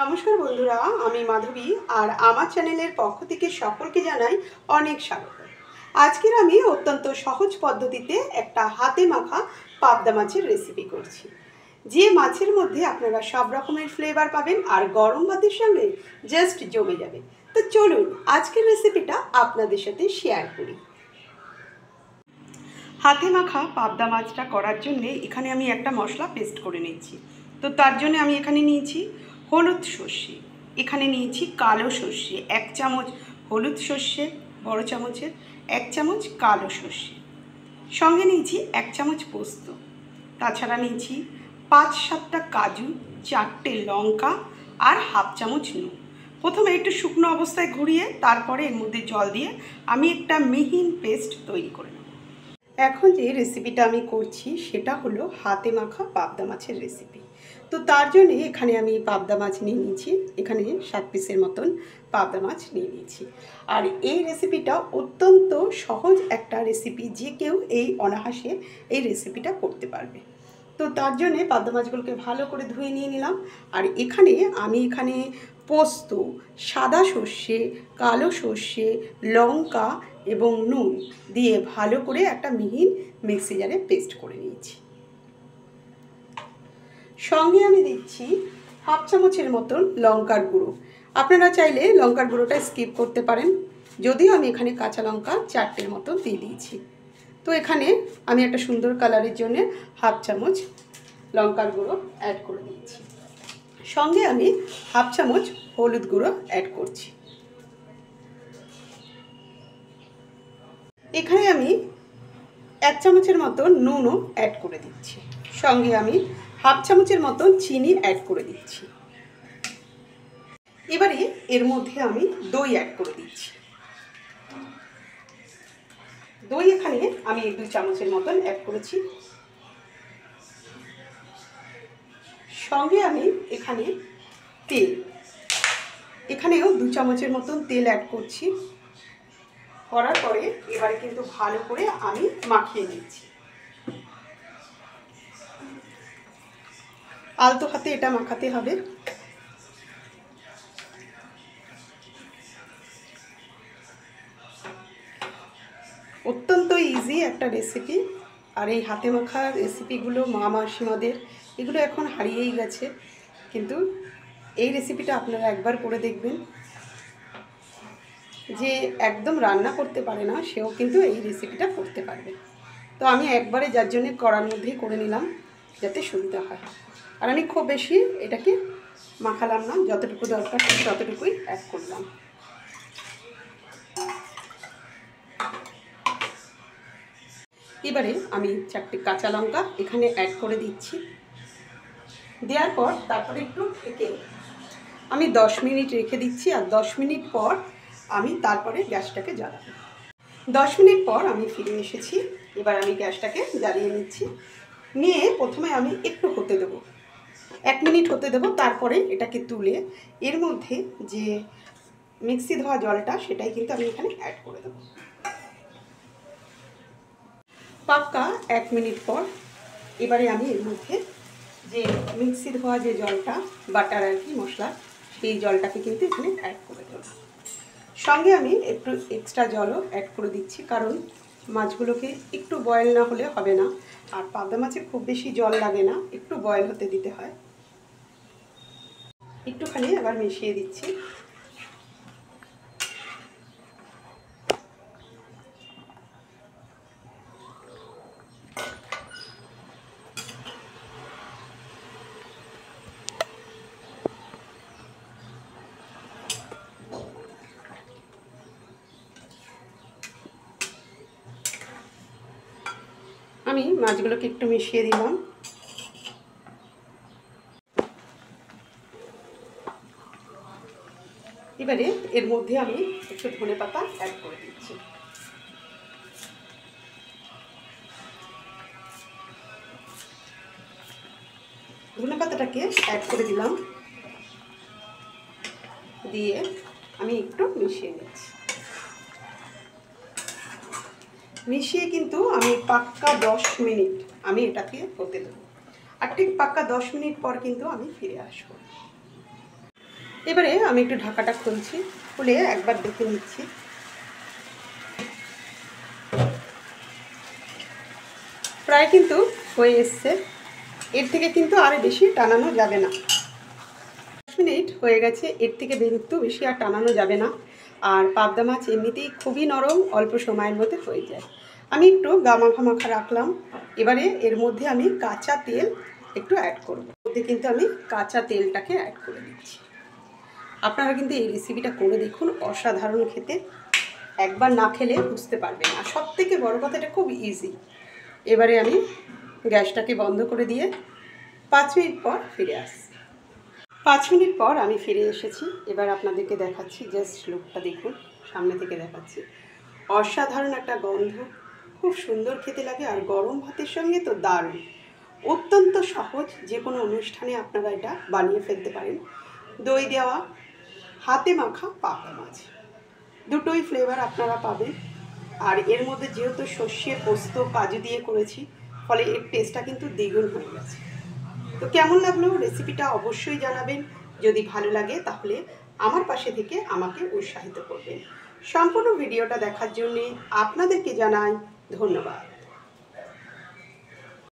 নমস্কার বন্ধুরা, আমি মাধবী আর আমার চ্যানেলের পক্ষ থেকে সকলকে জানাই অনেক স্বাগত। আজকের আমি অত্যন্ত সহজ পদ্ধতিতে একটা হাতে মাখা পাবদা মাছের রেসিপি করছি, যে মাছের মধ্যে আপনারা সব রকমের ফ্লেভার পাবেন আর গরম ভাতের সঙ্গে জাস্ট জমে যাবে। তো চলুন আজকের রেসিপিটা আপনাদের সাথে শেয়ার করি। হাতে মাখা পাবদা মাছটা করার জন্যে এখানে আমি একটা মশলা পেস্ট করে নিচ্ছি। তো তার জন্য আমি এখানে নিয়েছি হলুদ সর্ষে, এখানে নিয়েছি কালো সর্ষে 1 চামচ, হলুদ সর্ষে বড় চামচের 1 চামচ, কালো সর্ষে সঙ্গে নিয়েছি 1 চামচ পোস্ত, তাছাড়া নিয়েছি 5-7টা কাজু, 4টে লঙ্কা আর হাফ চামচ নুন। প্রথমে একটু শুকনো অবস্থায় ঘুরিয়ে তারপরে এর মধ্যে জল দিয়ে আমি একটা মিহিন পেস্ট তৈরি করে নেব। এখন যে রেসিপিটা আমি করছি সেটা হলো হাতে মাখা পাবদা মাছের রেসিপি। তো তার জন্যে এখানে আমি পাবদা মাছ নিয়ে নিয়েছি, এখানে 7 পিসের মতন পাবদা মাছ নিয়ে নিয়েছি। আর এই রেসিপিটা অত্যন্ত সহজ একটা রেসিপি, যে কেউ এই অনায়াসে এই রেসিপিটা করতে পারবে। তো তার জন্যে পাবদা মাছগুলোকে ভালো করে ধুয়ে নিয়ে নিলাম। আর আমি এখানে পোস্ত, সাদা সর্ষে, কালো সর্ষে, লঙ্কা এবং নুন দিয়ে ভালো করে একটা মিহিন মিক্সি জারে পেস্ট করে নিয়েছি। সঙ্গে আমি দিচ্ছি হাফ চামচের মতন লঙ্কার গুঁড়ো। আপনারা চাইলে লঙ্কার গুঁড়োটা স্কিপ করতে পারেন, যদিও আমি এখানে কাঁচা লঙ্কা 4টের মতো দিয়ে দিয়েছি। তো এখানে আমি একটা সুন্দর কালারের জন্য হাফ চামচ লঙ্কার গুঁড়ো অ্যাড করে দিয়েছি। সঙ্গে আমি হাফ চামচ হলুদ গুঁড়ো অ্যাড করছি। এখানে আমি 1 চামচের মতন নুনও অ্যাড করে দিচ্ছি। সঙ্গে আমি হাফ চামচের মতন চিনি অ্যাড করে দিচ্ছি। এবারে এর মধ্যে আমি দই অ্যাড করে দিচ্ছি। দই এখানে আমি 2 চামচের মতন অ্যাড করেছি। সঙ্গে আমি এখানে তেল, এখানেও 2 চামচের মতন তেল অ্যাড করছি। করার পরে এবারে কিন্তু ভালো করে আমি মাখিয়ে নিচ্ছি। আলতো হাতে এটা মাখাতে হবে। অত্যন্ত ইজি একটা রেসিপি। আর এই হাতে মাখা রেসিপিগুলো মা মাসিমাদের এগুলো এখন হারিয়েই গেছে, কিন্তু এই রেসিপিটা আপনারা একবার করে দেখবেন। যে একদম রান্না করতে পারে না সেও কিন্তু এই রেসিপিটা করতে পারবে। তো আমি একবারে যার জন্যে কড়ার মধ্যেই করে নিলাম যাতে সুবিধা হয়। আর আমি খুব বেশি এটাকে মাখালাম না, যতটুকু দরকার ততটুকুই অ্যাড করলাম। এবারে আমি 4টে কাঁচা লঙ্কা এখানে অ্যাড করে দিচ্ছি। দেওয়ার পর তারপরে একটু ঢেকে আমি 10 মিনিট রেখে দিচ্ছি। আর 10 মিনিট পর আমি তারপরে গ্যাসটাকে জ্বালাবো। 10 মিনিট পর আমি ফিরে এসেছি। এবার আমি গ্যাসটাকে জ্বালিয়ে নিচ্ছি। নিয়ে প্রথমে আমি একটু হতে দেবো, 1 মিনিট হতে দেবো। তারপরে এটাকে তুলে এর মধ্যে যে মিক্সি ধোয়া জলটা সেটাই কিন্তু আমি এখানে অ্যাড করে দেবো। পাক্কা 1 মিনিট পর এবারে আমি এর মধ্যে যে মিক্সি ধোয়া যে জলটা, বাটার আর কি মশলা, সেই জলটাকে কিন্তু এখানে অ্যাড করে দেবো। সঙ্গে আমি একটু এক্সট্রা জলও অ্যাড করে দিচ্ছি, কারণ মাছগুলোকে একটু বয়েল না হলে হবে না। আর পাবদা মাছে খুব বেশি জল লাগে না, একটু বয়েল হতে দিতে হয়। একটুখানি আবার মিশিয়ে দিচ্ছি। আমি মাছগুলোকে একটু মিশিয়ে দিলাম। এবারে এর মধ্যে আমি একটু ধনেপাতা অ্যাড করে দিচ্ছি। ধনেপাতাটাকে অ্যাড করে দিলাম, দিয়ে আমি একটু মিশিয়ে নিচ্ছি। মিশিয়ে কিন্তু আমি পাক্কা 10 মিনিট আমি এটাকে হতে দেবো। আর ঠিক পাক্কা 10 মিনিট পর কিন্তু আমি ফিরে আসবো। এবারে আমি একটু ঢাকাটা খুলছি, খুলে একবার দেখে নিচ্ছি। প্রায় কিন্তু হয়ে এসছে, এর থেকে কিন্তু আর বেশি টানানো যাবে না। 10 মিনিট হয়ে গেছে, এর থেকে কিন্তু বেশি আর টানানো যাবে না। আর পাবদা মাছ এমনিতেই খুবই নরম, অল্প সময়ের মধ্যে হয়ে যায়। আমি একটু গামাখা মাখা রাখলাম। এবারে এর মধ্যে আমি কাঁচা তেল একটু অ্যাড করব। মধ্যে কিন্তু আমি কাঁচা তেলটাকে অ্যাড করে দিচ্ছি। আপনারা কিন্তু এই রেসিপিটা করে দেখুন, অসাধারণ খেতে। একবার না খেলে বুঝতে পারবেন। আর সবথেকে বড় কথা, এটা খুব ইজি। এবারে আমি গ্যাসটাকে বন্ধ করে দিয়ে 5 মিনিট পর ফিরে আসছি। 5 মিনিট পর আমি ফিরে এসেছি। এবার আপনাদেরকে দেখাচ্ছি, জাস্ট লুকটা দেখুন, সামনে থেকে দেখাচ্ছি। অসাধারণ একটা গন্ধ, খুব সুন্দর খেতে লাগে। আর গরম ভাতের সঙ্গে তো দারুণ, অত্যন্ত সহজ। যে কোনো অনুষ্ঠানে আপনারা এটা বানিয়ে ফেলতে পারেন। দই দেওয়া হাতে মাখা পাবদা মাছ, দুটোই ফ্লেভার আপনারা পাবেন। আর এর মধ্যে যেহেতু সর্ষে, পোস্ত, কাজু দিয়ে করেছি, ফলে এর টেস্টটা কিন্তু দ্বিগুণ হয়ে গেছে। তো কেমন লাগলো রেসিপিটা অবশ্যই জানাবেন। যদি ভালো লাগে তাহলে আমার পাশে থেকে আমাকে উৎসাহিত করবেন। সম্পূর্ণ ভিডিওটা দেখার জন্যে আপনাদেরকে জানাই ধন্যবাদ।